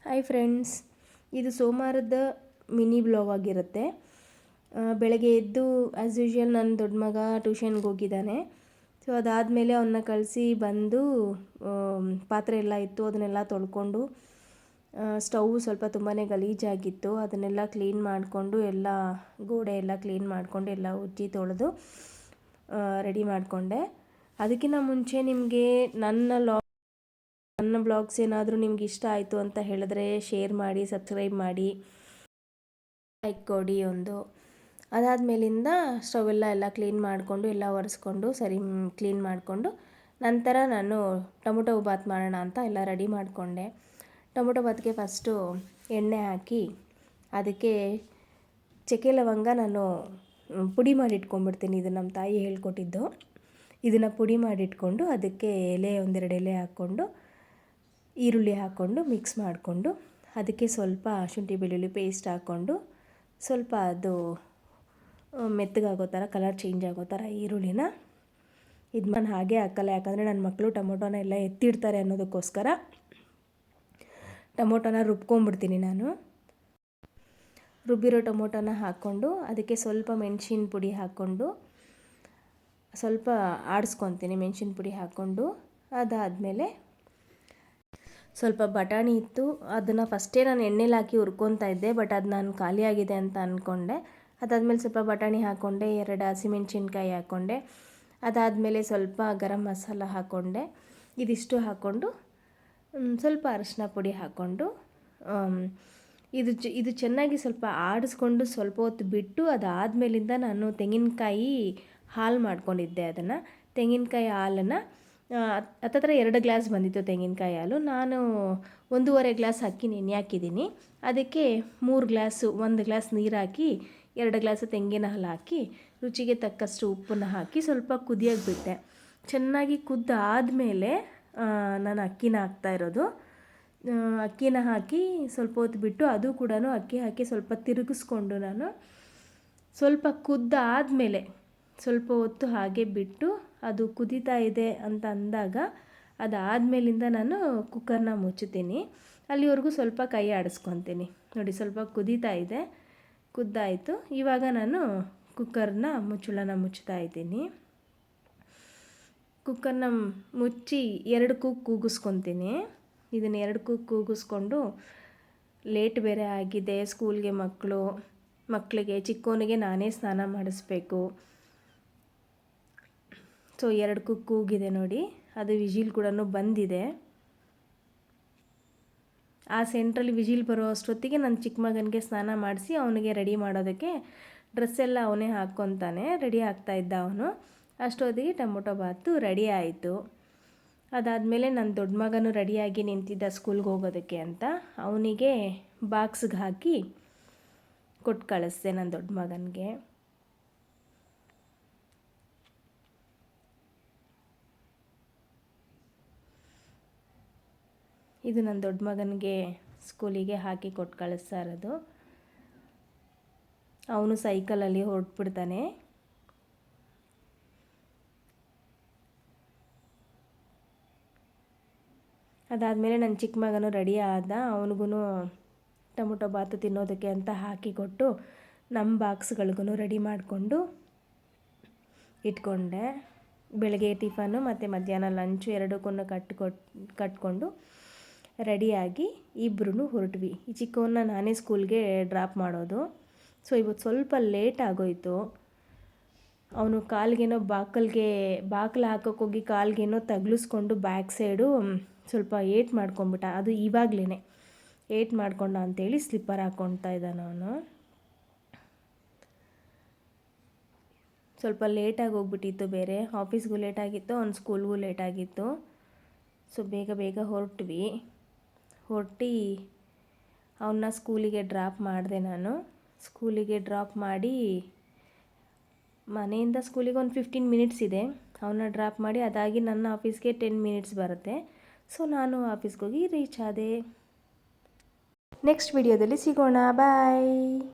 Hi friends, ಇದು ಸೋಮವಾರದ mini blog ಆಗಿರುತ್ತೆ. ಬೆಳಗ್ಗೆ ಎದ್ದು ಆ್ಯಸ್ ಯೂಶ್ವಲ್ ನನ್ನ ದೊಡ್ಡ ಮಗ ಟ್ಯೂಷನ್ಗೆ ಹೋಗಿದ್ದಾನೆ. ಸೊ ಅದಾದಮೇಲೆ ಅವನ್ನ ಕಳಿಸಿ ಬಂದು ಪಾತ್ರೆ ಎಲ್ಲ ಇತ್ತು, ಅದನ್ನೆಲ್ಲ ತೊಳ್ಕೊಂಡು, ಸ್ಟವ್ ಸ್ವಲ್ಪ ತುಂಬಾ ಗಲೀಜಾಗಿತ್ತು, ಅದನ್ನೆಲ್ಲ ಕ್ಲೀನ್ ಮಾಡಿಕೊಂಡು, ಎಲ್ಲ ಗೋಡೆ ಎಲ್ಲ ಕ್ಲೀನ್ ಮಾಡಿಕೊಂಡು ಎಲ್ಲ ಉಜ್ಜಿ ತೊಳೆದು ರೆಡಿ ಮಾಡಿಕೊಂಡೆ. ಅದಕ್ಕಿಂತ ಮುಂಚೆ ನಿಮಗೆ ನನ್ನ ಬ್ಲಾಗ್ಸ್ ಏನಾದರೂ ನಿಮ್ಗೆ ಇಷ್ಟ ಆಯಿತು ಅಂತ ಹೇಳಿದ್ರೆ ಶೇರ್ ಮಾಡಿ, ಸಬ್ಸ್ಕ್ರೈಬ್ ಮಾಡಿ, ಲೈಕ್ ಕೊಡಿ ಒಂದು. ಅದಾದಮೇಲಿಂದ ಸ್ಟವೆಲ್ಲ ಕ್ಲೀನ್ ಮಾಡಿಕೊಂಡು ಎಲ್ಲ ಒರೆಸ್ಕೊಂಡು ಸರಿ ಕ್ಲೀನ್ ಮಾಡಿಕೊಂಡು ನಂತರ ನಾನು ಟೊಮೊಟೊ ಬಾತ್ ಮಾಡೋಣ ಅಂತ ಎಲ್ಲ ರೆಡಿ ಮಾಡಿಕೊಂಡೆ. ಟೊಮೊಟೊ ಬಾತ್ಗೆ ಫಸ್ಟು ಎಣ್ಣೆ ಹಾಕಿ ಅದಕ್ಕೆ ಚಕ್ಕೆ ಲವಂಗ ನಾನು ಪುಡಿ ಮಾಡಿ ಇಟ್ಕೊಂಡ್ಬಿಡ್ತೀನಿ. ಇದು ನಮ್ಮ ತಾಯಿ ಹೇಳ್ಕೊಟ್ಟಿದ್ದು. ಇದನ್ನು ಪುಡಿ ಮಾಡಿಟ್ಕೊಂಡು ಅದಕ್ಕೆ ಒಂದೆರಡು ಎಲೆ ಹಾಕ್ಕೊಂಡು ಈರುಳ್ಳಿ ಹಾಕ್ಕೊಂಡು ಮಿಕ್ಸ್ ಮಾಡಿಕೊಂಡು ಅದಕ್ಕೆ ಸ್ವಲ್ಪ ಶುಂಠಿ ಬೆಳ್ಳುಳ್ಳಿ ಪೇಸ್ಟ್ ಹಾಕ್ಕೊಂಡು ಸ್ವಲ್ಪ ಅದು ಮೆತ್ತಗಾಗೋ ಥರ, ಕಲರ್ ಚೇಂಜ್ ಆಗೋ ಥರ ಈರುಳ್ಳಿನ ನಾನು ಹಾಗೆ ಹಾಕಲ್ಲ, ಯಾಕಂದರೆ ನನ್ನ ಮಕ್ಕಳು ಟೊಮೊಟೊನ ಎಲ್ಲ ಎತ್ತಿಡ್ತಾರೆ ಅನ್ನೋದಕ್ಕೋಸ್ಕರ ಟೊಮೊಟೊನ ರುಬ್ಕೊಂಡ್ಬಿಡ್ತೀನಿ ನಾನು. ರುಬ್ಬಿರೋ ಟೊಮೊಟೊನ ಹಾಕ್ಕೊಂಡು ಅದಕ್ಕೆ ಸ್ವಲ್ಪ ಮೆಣಸಿನ ಪುಡಿ ಹಾಕ್ಕೊಂಡು ಸ್ವಲ್ಪ ಆಡಿಸ್ಕೊತೀನಿ. ಮೆಣಸಿನ ಪುಡಿ ಹಾಕ್ಕೊಂಡು ಅದಾದಮೇಲೆ ಸ್ವಲ್ಪ ಬಟಾಣಿ ಇತ್ತು, ಅದನ್ನು ಫಸ್ಟೇ ನಾನು ಎಣ್ಣೆಲಿ ಹಾಕಿ ಹುರ್ಕೊತಾ ಇದ್ದೆ, ಬಟ್ ಅದು ನಾನು ಖಾಲಿಯಾಗಿದೆ ಅಂತ ಅಂದ್ಕೊಂಡೆ. ಅದಾದಮೇಲೆ ಸ್ವಲ್ಪ ಬಟಾಣಿ ಹಾಕ್ಕೊಂಡೆ, 2 ಹಸಿಮೆಣ್ಸಿನ್ಕಾಯಿ ಹಾಕ್ಕೊಂಡೆ, ಅದಾದಮೇಲೆ ಸ್ವಲ್ಪ ಗರಂ ಮಸಾಲ ಹಾಕ್ಕೊಂಡೆ. ಇದಿಷ್ಟು ಹಾಕ್ಕೊಂಡು ಸ್ವಲ್ಪ ಅರಿಶಿನ ಪುಡಿ ಹಾಕ್ಕೊಂಡು ಇದು ಚೆನ್ನಾಗಿ ಸ್ವಲ್ಪ ಆಡಿಸ್ಕೊಂಡು ಸ್ವಲ್ಪ ಹೊತ್ತು ಬಿಟ್ಟು ಅದಾದಮೇಲಿಂದ ನಾನು ತೆಂಗಿನಕಾಯಿ ಹಾಲು ಮಾಡ್ಕೊಂಡಿದ್ದೆ. ಅದನ್ನು ತೆಂಗಿನಕಾಯಿ ಹಾಲನ್ನು ಹತ್ತತ್ರ 2 ಗ್ಲಾಸ್ ಬಂದಿತ್ತು ತೆಂಗಿನಕಾಯಿ ಹಾಲು. ನಾನು 1.5 ಗ್ಲಾಸ್ ಅಕ್ಕಿ ನೆನೆ ಹಾಕಿದ್ದೀನಿ. ಅದಕ್ಕೆ 3 ಗ್ಲಾಸು, 1 ಗ್ಲಾಸ್ ನೀರು ಹಾಕಿ 2 ಗ್ಲಾಸು ತೆಂಗಿನ ಹಾಲು ಹಾಕಿ ರುಚಿಗೆ ತಕ್ಕಷ್ಟು ಉಪ್ಪನ್ನು ಹಾಕಿ ಸ್ವಲ್ಪ ಕುದಿಯೋಕೆ ಬಿಟ್ಟೆ. ಚೆನ್ನಾಗಿ ಕುದ್ದಾದಮೇಲೆ ನಾನು ಅಕ್ಕಿನ ಹಾಕ್ತಾಯಿರೋದು. ಅಕ್ಕಿನ ಹಾಕಿ ಸ್ವಲ್ಪ ಹೊತ್ತು ಬಿಟ್ಟು ಅದು ಕೂಡ ಅಕ್ಕಿ ಹಾಕಿ ಸ್ವಲ್ಪ ತಿರುಗಿಸ್ಕೊಂಡು ನಾನು ಸ್ವಲ್ಪ ಕುದ್ದಾದಮೇಲೆ ಸ್ವಲ್ಪ ಹೊತ್ತು ಹಾಗೆ ಬಿಟ್ಟು ಅದು ಕುದೀತಾ ಇದೆ ಅಂತ ಅಂದಾಗ ಅದಾದಮೇಲಿಂದ ನಾನು ಕುಕ್ಕರ್ನ ಮುಚ್ಚುತ್ತೀನಿ. ಅಲ್ಲಿವರೆಗೂ ಸ್ವಲ್ಪ ಕೈ ಆಡಿಸ್ಕೊತೀನಿ. ನೋಡಿ, ಸ್ವಲ್ಪ ಕುದೀತಾ ಇದೆ, ಕುದ್ದಾಯಿತು. ಇವಾಗ ನಾನು ಕುಕ್ಕರ್ನ ಮುಚ್ಚಳನ ಮುಚ್ತಾ ಇದ್ದೀನಿ. ಕುಕ್ಕರ್ನ ಮುಚ್ಚಿ 2 ಕೂಗಿಸ್ಕೊತೀನಿ. ಇದನ್ನು 2 ಕೂಗಿಸ್ಕೊಂಡು ಲೇಟ್ ಬೇರೆ ಆಗಿದೆ, ಸ್ಕೂಲ್ಗೆ ಮಕ್ಕಳಿಗೆ ಚಿಕ್ಕವನಿಗೆ ನಾನೇ ಸ್ನಾನ ಮಾಡಿಸ್ಬೇಕು. ಸೊ 2 ಕೂಗಿದೆ ನೋಡಿ, ಅದು ವಿಜಿಲ್ ಕೂಡ ಬಂದಿದೆ. ಆ ಸೆಂಟ್ರಲ್ಲಿ ವಿಜಿಲ್ ಬರೋ ಅಷ್ಟೊತ್ತಿಗೆ ನನ್ನ ಚಿಕ್ಕ ಮಗನಿಗೆ ಸ್ನಾನ ಮಾಡಿಸಿ ಅವನಿಗೆ ರೆಡಿ ಮಾಡೋದಕ್ಕೆ ಡ್ರೆಸ್ ಎಲ್ಲ ಅವನೇ ಹಾಕ್ಕೊತಾನೆ, ರೆಡಿ ಆಗ್ತಾಯಿದ್ದ ಅವನು. ಅಷ್ಟೊತ್ತಿಗೆ ಟೊಮೊಟೊ ಬಾತು ರೆಡಿ ಆಯಿತು. ಅದಾದಮೇಲೆ ನನ್ನ ದೊಡ್ಡ ಮಗನೂ ರೆಡಿಯಾಗಿ ನಿಂತಿದ್ದ ಸ್ಕೂಲ್ಗೆ ಹೋಗೋದಕ್ಕೆ ಅಂತ. ಅವನಿಗೆ ಬಾಕ್ಸ್ಗೆ ಹಾಕಿ ಕೊಟ್ಟು ಕಳಿಸ್ದೆ ನನ್ನ ದೊಡ್ಡ ಮಗನಿಗೆ. ಇದು ನನ್ನ ದೊಡ್ಡ ಮಗನಿಗೆ ಸ್ಕೂಲಿಗೆ ಹಾಕಿ ಕೊಟ್ಟು ಕಳಿಸ್ತಾ ಇರೋದು. ಅವನು ಸೈಕಲಲ್ಲಿ ಹೊರಟ್ಬಿಡ್ತಾನೆ. ಅದಾದಮೇಲೆ ನನ್ನ ಚಿಕ್ಕ ಮಗನೂ ರೆಡಿ ಆದ. ಅವನಿಗೂ ಟೊಮೊಟೊ ಬಾತು ತಿನ್ನೋದಕ್ಕೆ ಅಂತ ಹಾಕಿಕೊಟ್ಟು ನಮ್ಮ ಬಾಕ್ಸ್ಗಳಿಗೂ ರೆಡಿ ಮಾಡಿಕೊಂಡು ಇಟ್ಕೊಂಡೆ. ಬೆಳಗ್ಗೆ ಟಿಫನ್ನು ಮತ್ತು ಮಧ್ಯಾಹ್ನ ಲಂಚು ಎರಡಕ್ಕೂ ಕಟ್ಕೊಂಡು ರೆಡಿಯಾಗಿ ಇಬ್ಬರೂ ಹೊರಟ್ವಿ. ಈ ಚಿಕ್ಕವನ್ನ ನಾನೇ ಸ್ಕೂಲ್ಗೆ ಡ್ರಾಪ್ ಮಾಡೋದು. ಸೊ ಇವತ್ತು ಸ್ವಲ್ಪ ಲೇಟ್ ಆಗೋಯಿತು. ಅವನು ಕಾಲ್ಗೇನೋ ಬಾಕಲು ಹಾಕೋಕ್ಕೋಗಿ ಕಾಲ್ಗೇನೋ ತಗ್ಲಿಸ್ಕೊಂಡು ಬ್ಯಾಕ್ ಸೈಡು ಸ್ವಲ್ಪ ಏಟ್ ಮಾಡ್ಕೊಂಬಿಟ್ಟ. ಅದು ಇವಾಗಲೇ ಏಟ್ ಮಾಡ್ಕೊಂಡ ಅಂತೇಳಿ ಸ್ಲಿಪ್ಪರ್ ಹಾಕ್ಕೊಳ್ತಾ ಇದ್ದಾನೆ ಅವನು. ಸ್ವಲ್ಪ ಲೇಟಾಗಿ ಹೋಗ್ಬಿಟ್ಟಿತ್ತು, ಬೇರೆ ಆಫೀಸ್ಗೂ ಲೇಟಾಗಿತ್ತು, ಅವ್ನ ಸ್ಕೂಲ್ಗೂ ಲೇಟಾಗಿತ್ತು. ಸೊ ಬೇಗ ಹೊರಟ್ವಿ. ಅವನ್ನ ಸ್ಕೂಲಿಗೆ ಡ್ರಾಪ್ ಮಾಡಿದೆ ನಾನು. ಸ್ಕೂಲಿಗೆ ಡ್ರಾಪ್ ಮಾಡಿ ಮನೆಯಿಂದ ಸ್ಕೂಲಿಗೆ ಒಂದು 15 ಮಿನಿಟ್ಸ್ ಇದೆ. ಅವನ್ನ ಡ್ರಾಪ್ ಮಾಡಿ ಅದಾಗಿ ನನ್ನ ಆಫೀಸ್ಗೆ 10 ಮಿನಿಟ್ಸ್ ಬರುತ್ತೆ. ಸೊ ನಾನು ಆಫೀಸ್ಗೆ ಹೋಗಿ ರೀಚ್ ಆದೆ. ನೆಕ್ಸ್ಟ್ ವಿಡಿಯೋದಲ್ಲಿ ಸಿಗೋಣ. ಬಾಯ್.